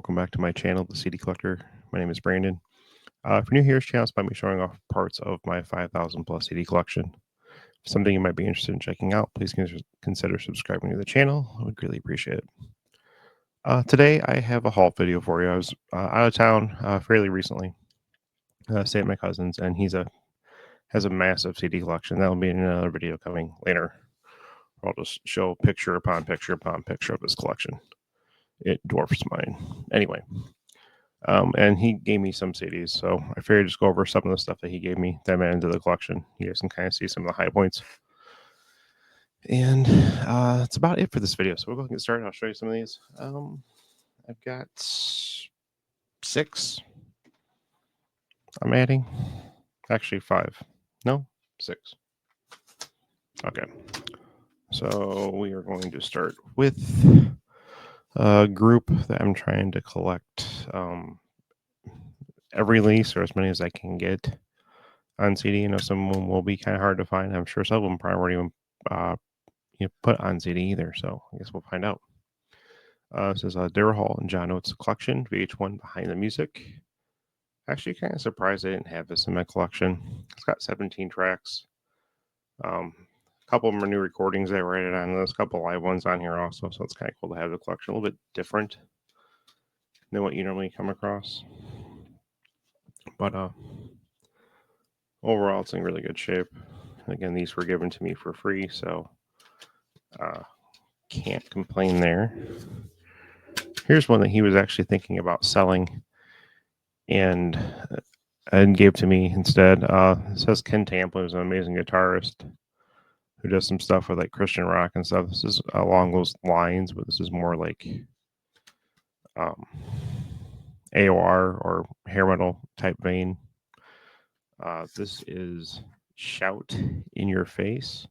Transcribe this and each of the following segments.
welcome back to my channel, The CD Collector. My name is Brandon. If you're new here, this channel is about me showing off parts of my 5,000 plus CD collection. If something you might be interested in checking out, please consider subscribing to the channel. I would greatly appreciate it. Today, I have a haul video for you. I was out of town fairly recently, stayed at my cousin's, and he has a massive CD collection. That'll be in another video coming later. I'll just show picture upon picture upon picture of his collection. It dwarfs mine. Anyway, and he gave me some CDs, so I figured just go over some of the stuff that he gave me that I added into the collection. You guys can kind of see some of the high points. And that's about it for this video. So we'll go ahead and get started. I'll show you some of these. I've got 6. I'm adding. Actually 5. No, 6. Okay. So we are going to start with a group that I'm trying to collect every release or as many as I can get on CD. You know, some of them will be kind of hard to find. I'm sure some of them probably weren't even put on CD either. So I guess we'll find out. This is Daryl Hall and John Oates collection, VH1 Behind the Music. Actually, kind of surprised I didn't have this in my collection. It's got 17 tracks. A couple of them are new recordings I rated on. There's a couple live ones on here also, so it's kind of cool to have the collection a little bit different than what you normally come across. But overall, it's in really good shape. Again, these were given to me for free, so can't complain there. Here's one that he was actually thinking about selling and gave to me instead. It says Ken Tamplin is an amazing guitarist who does some stuff with like Christian rock and stuff. This is along those lines, but this is more like AOR or hair metal type vein. This is Shout in Your Face.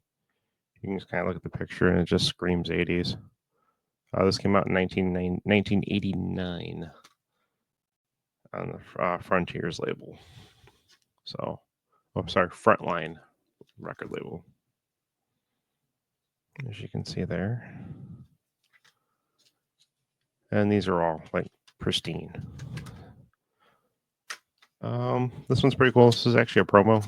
You can just kind of look at the picture and it just screams 80s. This came out in 1989 on the Frontiers label. So, Frontline record label. As you can see there. And these are all like pristine. This one's pretty cool. This is actually a promo.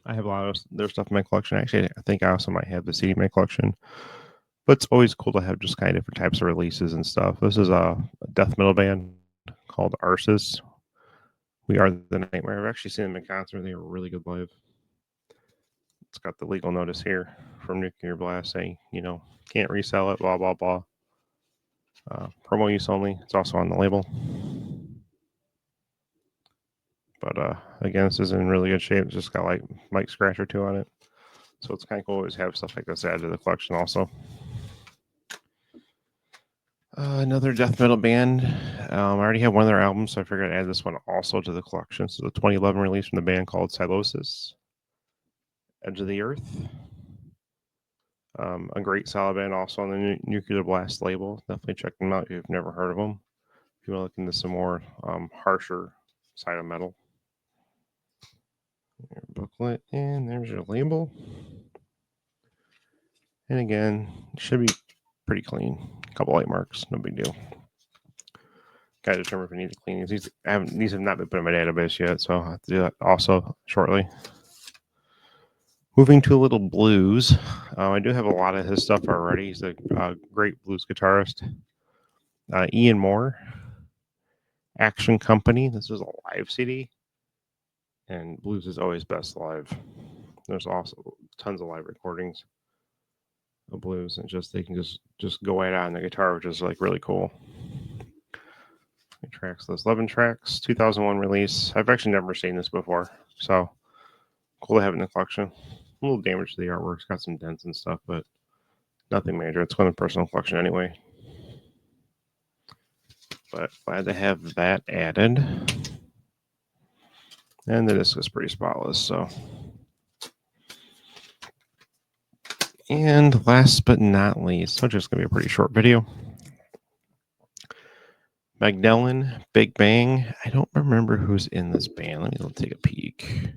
I have a lot of their stuff in my collection. Actually, I think I also might have the CD in my collection. But it's always cool to have just kind of different types of releases and stuff. This is a death metal band called Arsis. We Are the Nightmare. I've actually seen them in concert. They were really good live. It's got the legal notice here from Nuclear Blast saying, can't resell it, blah, blah, blah. Promo use only. It's also on the label. But again, this is in really good shape. It's just got like mic scratch or 2 on it. So it's kind of cool to always have stuff like this added to the collection also. Another death metal band. I already have one of their albums, so I figured I'd add this one also to the collection. This is a 2011 release from the band called Silosis, Edge of the Earth. A great solid band also on the Nuclear Blast label. Definitely check them out if you've never heard of them. If you want to look into some more harsher side of metal. Your booklet, and there's your label. And again, it should be pretty clean. A couple light marks, no big deal. Gotta determine if we need to clean these. These have not been put in my database yet, so I'll have to do that also shortly. Moving to a little blues. I do have a lot of his stuff already. He's a great blues guitarist. Ian Moore, Action Company. This is a live CD, and blues is always best live. There's also tons of live recordings of blues, and they can just go right on the guitar, which is like really cool. Tracks, those 11 tracks, 2001 release. I've actually never seen this before, so cool to have it in the collection. A little damage to the artwork. It's got some dents and stuff, but nothing major. It's going in the personal collection anyway. But glad to have that added. And the disc is pretty spotless, so. And last but not least, so just going to be a pretty short video. Magdalene, Big Bang. I don't remember who's in this band. Let me take a peek.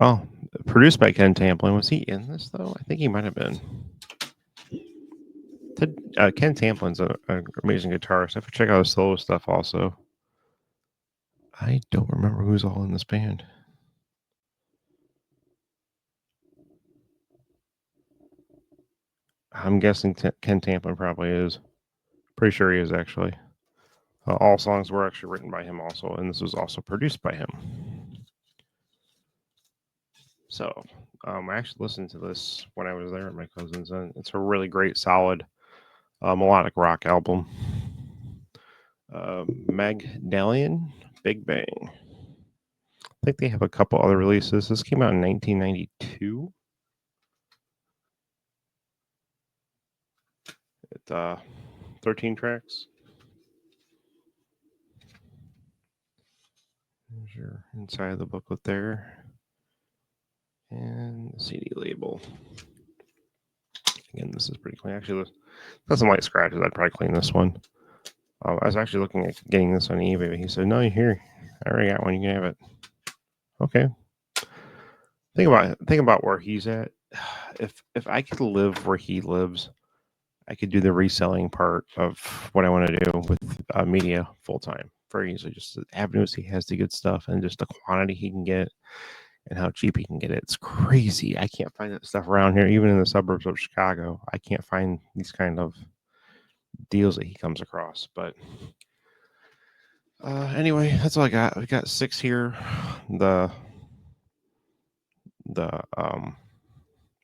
Oh, produced by Ken Tamplin. Was he in this, though? I think he might have been. Ken Tamplin's an amazing guitarist. I have to check out his solo stuff also. I don't remember who's all in this band. I'm guessing Ken Tamplin probably is. Pretty sure he is, actually. All songs were actually written by him also, and this was also produced by him. So I actually listened to this when I was there at my cousin's, and it's a really great, solid melodic rock album. Magdalene Big Bang. I think they have a couple other releases. This came out in 1992. It 13 tracks. There's your inside of the booklet there. And the CD label. Again, this is pretty clean. Actually, got some light scratches. I'd probably clean this one. I was actually looking at getting this on eBay, but he said, "No, you're here. I already got one. You can have it." Okay. Think about where he's at. If I could live where he lives, I could do the reselling part of what I want to do with media full time very easily. Just the avenues he has to get stuff and just the quantity he can get and how cheap he can get it. It's crazy. I can't find that stuff around here, even in the suburbs of Chicago. I can't find these kind of deals that he comes across. But anyway, that's all I got. We got 6 here. The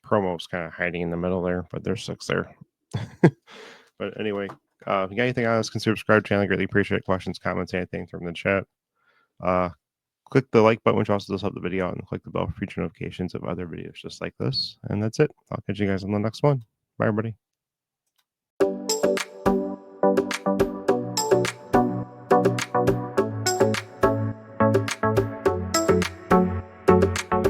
promo's kind of hiding in the middle there, but there's 6 there. But anyway, if you got anything on this, consider subscribe to the channel. Greatly appreciate questions, comments, anything from the chat. Click the like button, which also does help the video out, and click the bell for future notifications of other videos just like this. And that's it. I'll catch you guys on the next one. Bye, everybody.